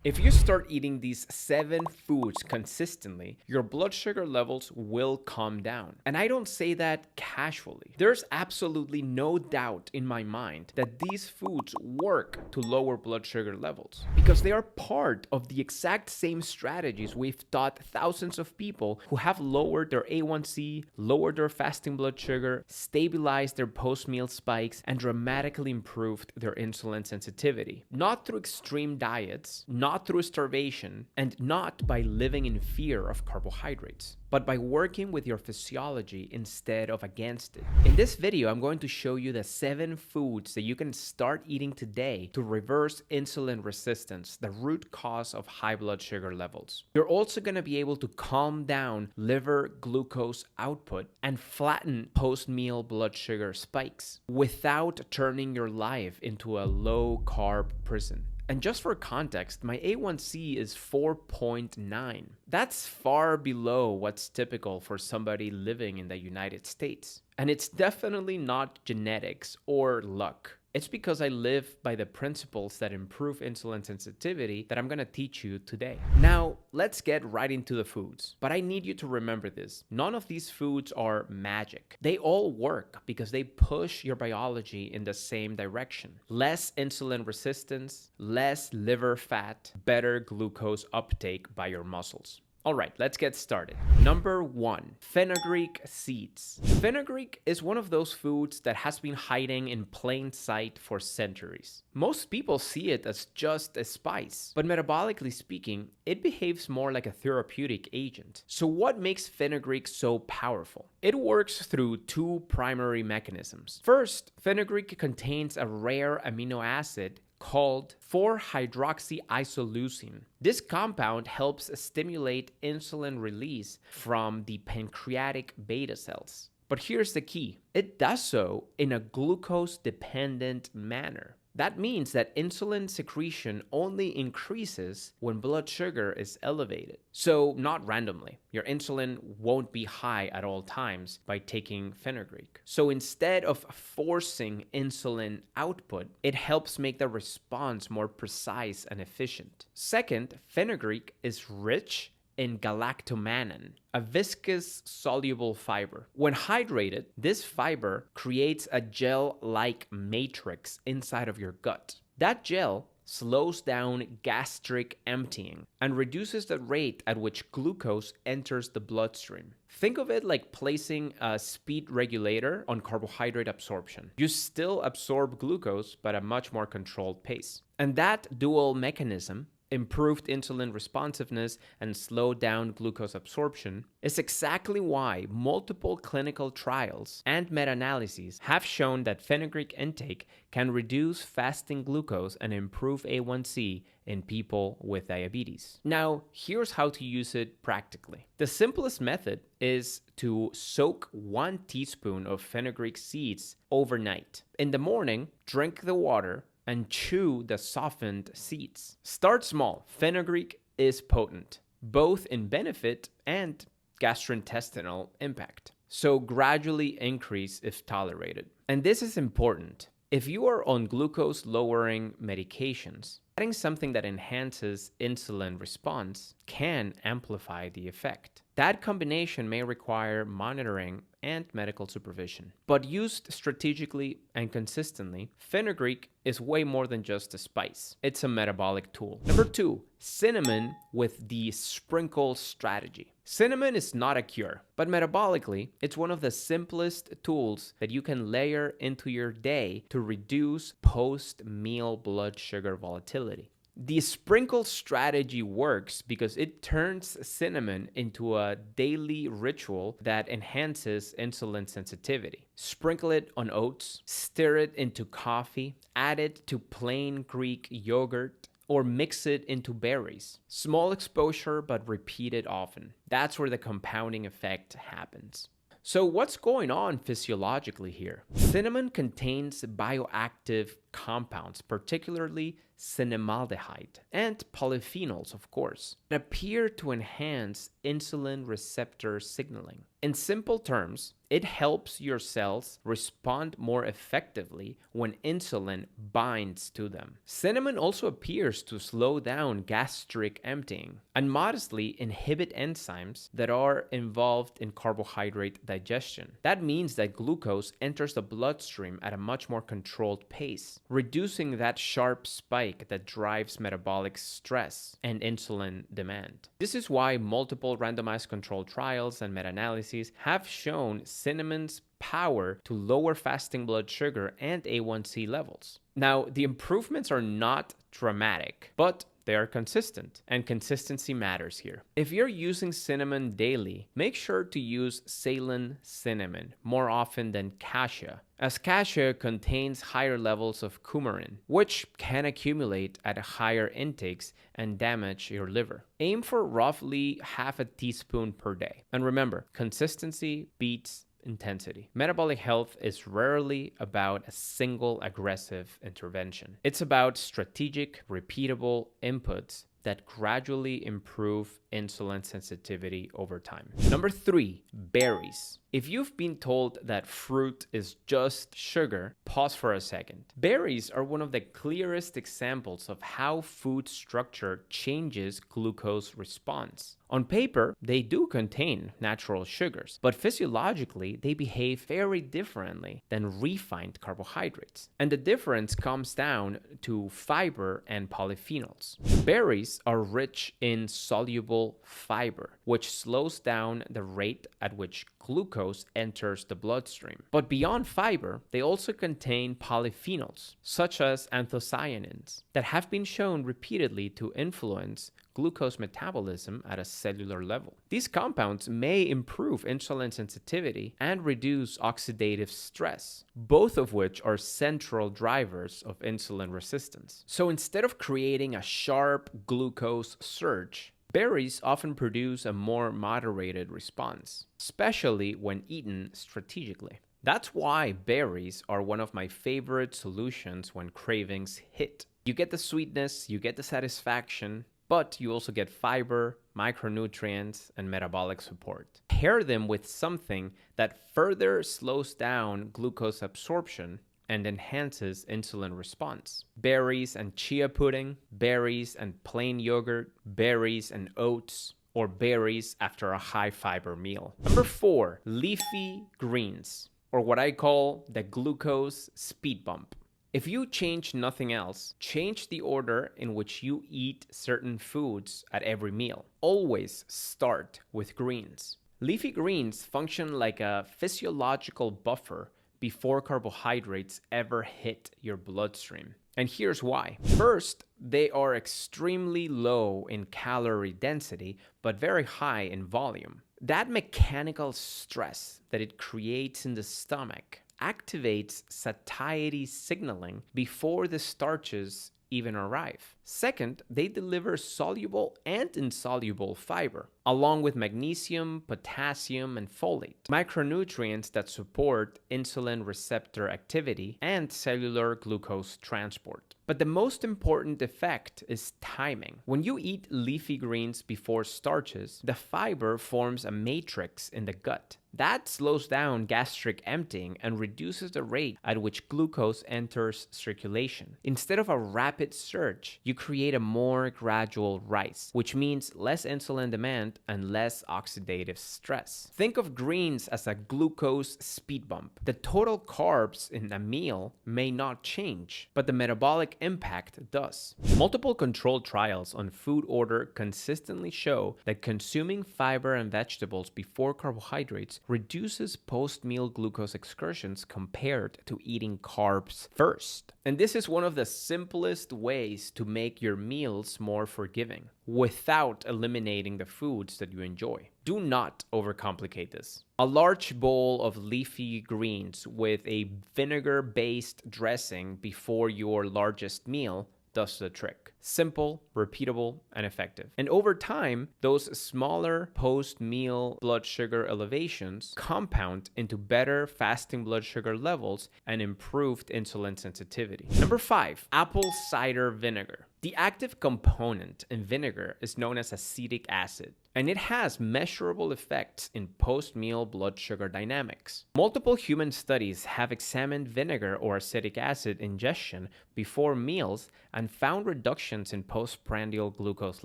If you start eating these 7 foods consistently, your blood sugar levels will calm down. And I don't say that casually. There's absolutely no doubt in my mind that these foods work to lower blood sugar levels because they are part of the exact same strategies we've taught thousands of people who have lowered their A1C, lowered their fasting blood sugar, stabilized their post-meal spikes, and dramatically improved their insulin sensitivity. Not through extreme diets, not through starvation, and not by living in fear of carbohydrates, but by working with your physiology instead of against it. In this video, I'm going to show you the 7 foods that you can start eating today to reverse insulin resistance, the root cause of high blood sugar levels. You're also going to be able to calm down liver glucose output and flatten post-meal blood sugar spikes without turning your life into a low-carb prison. And just for context, my A1C is 4.9. That's far below what's typical for somebody living in the United States. And it's definitely not genetics or luck. It's because I live by the principles that improve insulin sensitivity that I'm going to teach you today. Now, let's get right into the foods. But I need you to remember this. None of these foods are magic. They all work because they push your biology in the same direction. Less insulin resistance, less liver fat, better glucose uptake by your muscles. All right, let's get started. Number 1, fenugreek seeds. Fenugreek is one of those foods that has been hiding in plain sight for centuries. Most people see it as just a spice, but metabolically speaking, it behaves more like a therapeutic agent. So what makes fenugreek so powerful? It works through 2 primary mechanisms. First, fenugreek contains a rare amino acid called 4-hydroxyisoleucine. This compound helps stimulate insulin release from the pancreatic beta cells. But here's the key. It does so in a glucose-dependent manner. That means that insulin secretion only increases when blood sugar is elevated. So not randomly. Your insulin won't be high at all times by taking fenugreek. So instead of forcing insulin output, it helps make the response more precise and efficient. Second, fenugreek is rich in galactomannan, a viscous soluble fiber. When hydrated, this fiber creates a gel-like matrix inside of your gut. That gel slows down gastric emptying and reduces the rate at which glucose enters the bloodstream. Think of it like placing a speed regulator on carbohydrate absorption. You still absorb glucose, but at a much more controlled pace. And that dual mechanism, improved insulin responsiveness and slowed down glucose absorption, is exactly why multiple clinical trials and meta-analyses have shown that fenugreek intake can reduce fasting glucose and improve A1C in people with diabetes. Now, here's how to use it practically. The simplest method is to soak 1 teaspoon of fenugreek seeds overnight. In the morning, drink the water and chew the softened seeds. Start small. Fenugreek is potent, both in benefit and gastrointestinal impact. So gradually increase if tolerated. And this is important. If you are on glucose-lowering medications, adding something that enhances insulin response can amplify the effect. That combination may require monitoring and medical supervision. But used strategically and consistently, fenugreek is way more than just a spice. It's a metabolic tool. Number 2, cinnamon with the sprinkle strategy. Cinnamon is not a cure, but metabolically, it's one of the simplest tools that you can layer into your day to reduce post-meal blood sugar volatility. The sprinkle strategy works because it turns cinnamon into a daily ritual that enhances insulin sensitivity. Sprinkle it on oats, stir it into coffee, add it to plain Greek yogurt, or mix it into berries. Small exposure, but repeated often. That's where the compounding effect happens. So what's going on physiologically here? Cinnamon contains bioactive compounds, particularly cinnamaldehyde, and polyphenols, of course, that appear to enhance insulin receptor signaling. In simple terms, it helps your cells respond more effectively when insulin binds to them. Cinnamon also appears to slow down gastric emptying and modestly inhibit enzymes that are involved in carbohydrate digestion. That means that glucose enters the bloodstream at a much more controlled pace, reducing that sharp spike that drives metabolic stress and insulin demand. This is why multiple randomized controlled trials and meta-analyses have shown cinnamon's power to lower fasting blood sugar and A1C levels. Now, the improvements are not dramatic, but they are consistent, and consistency matters here. If you're using cinnamon daily, make sure to use Ceylon cinnamon more often than cassia, as cassia contains higher levels of coumarin, which can accumulate at higher intakes and damage your liver. Aim for roughly half a teaspoon per day. And remember, consistency beats intensity. Metabolic health is rarely about a single aggressive intervention. It's about strategic, repeatable inputs that gradually improve insulin sensitivity over time. Number 3, berries. If you've been told that fruit is just sugar, pause for a second. Berries are one of the clearest examples of how food structure changes glucose response. On paper, they do contain natural sugars, but physiologically, they behave very differently than refined carbohydrates. And the difference comes down to fiber and polyphenols. Berries are rich in soluble fiber, which slows down the rate at which glucose enters the bloodstream. But beyond fiber, they also contain polyphenols, such as anthocyanins, that have been shown repeatedly to influence glucose metabolism at a cellular level. These compounds may improve insulin sensitivity and reduce oxidative stress, both of which are central drivers of insulin resistance. So instead of creating a sharp glucose surge, berries often produce a more moderated response, especially when eaten strategically. That's why berries are one of my favorite solutions when cravings hit. You get the sweetness, you get the satisfaction, but you also get fiber, micronutrients, and metabolic support. Pair them with something that further slows down glucose absorption and enhances insulin response. Berries and chia pudding, berries and plain yogurt, berries and oats, or berries after a high fiber meal. Number 4, leafy greens, or what I call the glucose speed bump. If you change nothing else, change the order in which you eat certain foods at every meal. Always start with greens. Leafy greens function like a physiological buffer before carbohydrates ever hit your bloodstream. And here's why. First, they are extremely low in calorie density, but very high in volume. That mechanical stress that it creates in the stomach activates satiety signaling before the starches even arrive. Second, they deliver soluble and insoluble fiber, along with magnesium, potassium, and folate, micronutrients that support insulin receptor activity and cellular glucose transport. But the most important effect is timing. When you eat leafy greens before starches, the fiber forms a matrix in the gut. That slows down gastric emptying and reduces the rate at which glucose enters circulation. Instead of a rapid surge, you create a more gradual rise, which means less insulin demand and less oxidative stress. Think of greens as a glucose speed bump. The total carbs in a meal may not change, but the metabolic impact does. Multiple controlled trials on food order consistently show that consuming fiber and vegetables before carbohydrates reduces post-meal glucose excursions compared to eating carbs first. And this is one of the simplest ways to make your meals more forgiving without eliminating the foods that you enjoy. Do not overcomplicate this. A large bowl of leafy greens with a vinegar-based dressing before your largest meal does the trick. Simple, repeatable, and effective. And over time, those smaller post-meal blood sugar elevations compound into better fasting blood sugar levels and improved insulin sensitivity. Number 5, apple cider vinegar. The active component in vinegar is known as acetic acid, and it has measurable effects in post-meal blood sugar dynamics. Multiple human studies have examined vinegar or acetic acid ingestion before meals and found reductions in postprandial glucose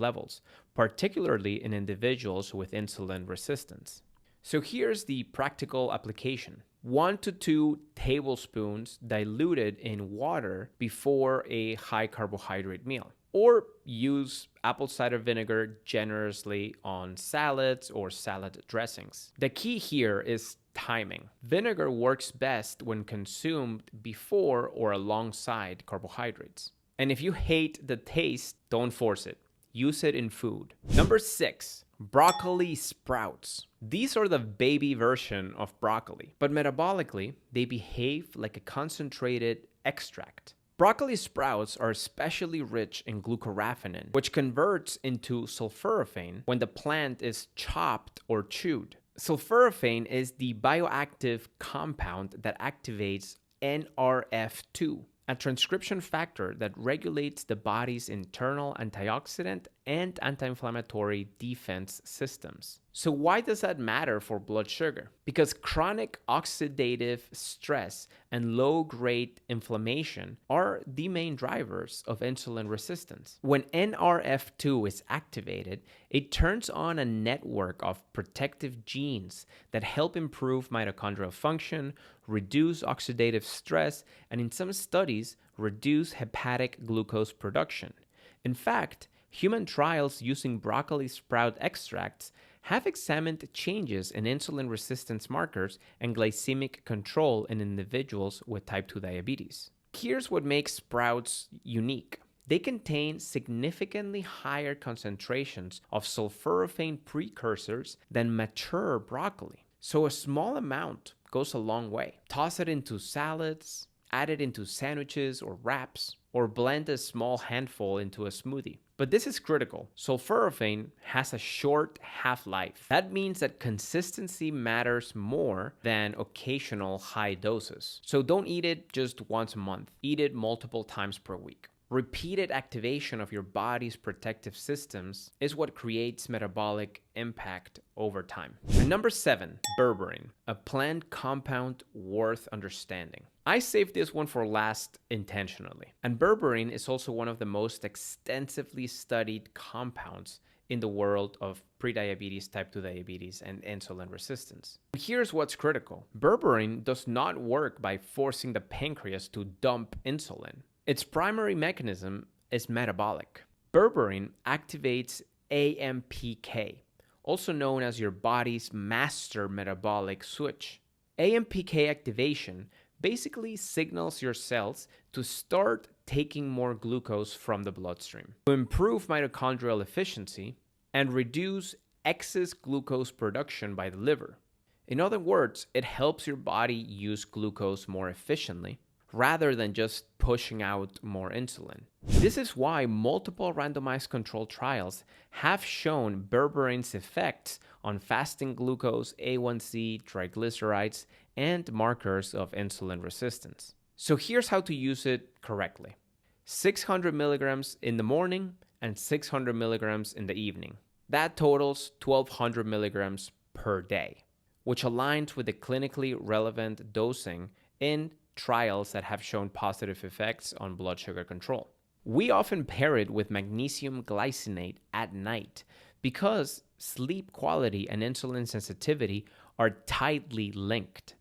levels, particularly in individuals with insulin resistance. So here's the practical application. 1 to 2 tablespoons diluted in water before a high carbohydrate meal. Or use apple cider vinegar generously on salads or salad dressings. The key here is timing. Vinegar works best when consumed before or alongside carbohydrates. And if you hate the taste, don't force it. Use it in food. Number 6, broccoli sprouts. These are the baby version of broccoli, but metabolically, they behave like a concentrated extract. Broccoli sprouts are especially rich in glucoraphanin, which converts into sulforaphane when the plant is chopped or chewed. Sulforaphane is the bioactive compound that activates NRF2, a transcription factor that regulates the body's internal antioxidant and anti-inflammatory defense systems. So why does that matter for blood sugar? Because chronic oxidative stress and low-grade inflammation are the main drivers of insulin resistance. When NRF2 is activated, it turns on a network of protective genes that help improve mitochondrial function, reduce oxidative stress, and in some studies, reduce hepatic glucose production. In fact, human trials using broccoli sprout extracts have examined changes in insulin resistance markers and glycemic control in individuals with type 2 diabetes. Here's what makes sprouts unique. They contain significantly higher concentrations of sulforaphane precursors than mature broccoli. So a small amount goes a long way. Toss it into salads, add it into sandwiches or wraps, or blend a small handful into a smoothie. But this is critical. Sulforaphane has a short half-life. That means that consistency matters more than occasional high doses. So don't eat it just once a month. Eat it multiple times per week. Repeated activation of your body's protective systems is what creates metabolic impact over time. And number 7, berberine, a plant compound worth understanding. I saved this one for last intentionally. And berberine is also one of the most extensively studied compounds in the world of prediabetes, type 2 diabetes, and insulin resistance. Here's what's critical. Berberine does not work by forcing the pancreas to dump insulin. Its primary mechanism is metabolic. Berberine activates AMPK, also known as your body's master metabolic switch. AMPK activation basically signals your cells to start taking more glucose from the bloodstream, to improve mitochondrial efficiency and reduce excess glucose production by the liver. In other words, it helps your body use glucose more efficiently, rather than just pushing out more insulin. This is why multiple randomized controlled trials have shown berberine's effects on fasting glucose, A1C, triglycerides, and markers of insulin resistance. So here's how to use it correctly. 600 milligrams in the morning and 600 milligrams in the evening. That totals 1200 milligrams per day, which aligns with the clinically relevant dosing in trials that have shown positive effects on blood sugar control. We often pair it with magnesium glycinate at night because sleep quality and insulin sensitivity are tightly linked.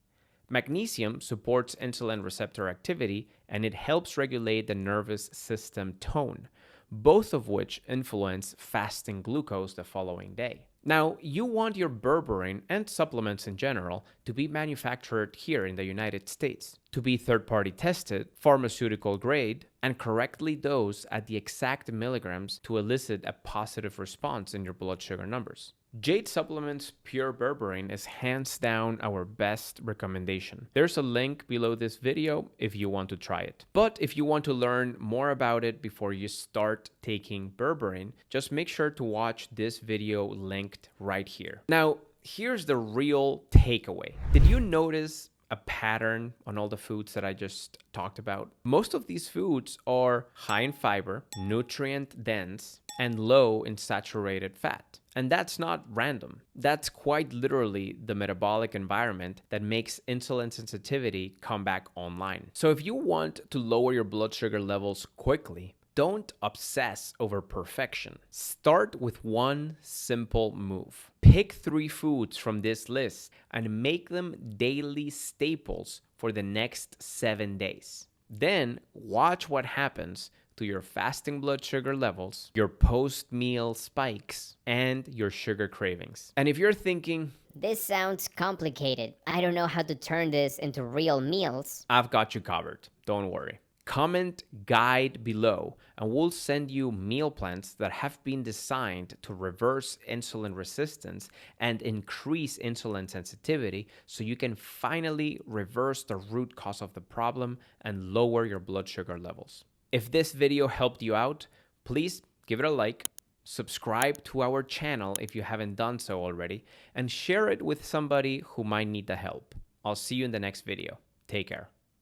Magnesium supports insulin receptor activity and it helps regulate the nervous system tone, both of which influence fasting glucose the following day. Now, you want your berberine and supplements in general to be manufactured here in the United States, to be third-party tested, pharmaceutical grade, and correctly dosed at the exact milligrams to elicit a positive response in your blood sugar numbers. Jade Supplements Pure Berberine is hands down our best recommendation. There's a link below this video if you want to try it. But if you want to learn more about it before you start taking berberine, just make sure to watch this video linked right here. Now, here's the real takeaway. Did you notice a pattern on all the foods that I just talked about? Most of these foods are high in fiber, nutrient dense, and low in saturated fat. And that's not random. That's quite literally the metabolic environment that makes insulin sensitivity come back online. So if you want to lower your blood sugar levels quickly, don't obsess over perfection. Start with one simple move. Pick 3 foods from this list and make them daily staples for the next 7 days. Then watch what happens to your fasting blood sugar levels, your post-meal spikes, and your sugar cravings. And if you're thinking, this sounds complicated, I don't know how to turn this into real meals, I've got you covered. Don't worry. Comment guide below and we'll send you meal plans that have been designed to reverse insulin resistance and increase insulin sensitivity so you can finally reverse the root cause of the problem and lower your blood sugar levels. If this video helped you out, please give it a like, subscribe to our channel if you haven't done so already, and share it with somebody who might need the help. I'll see you in the next video. Take care.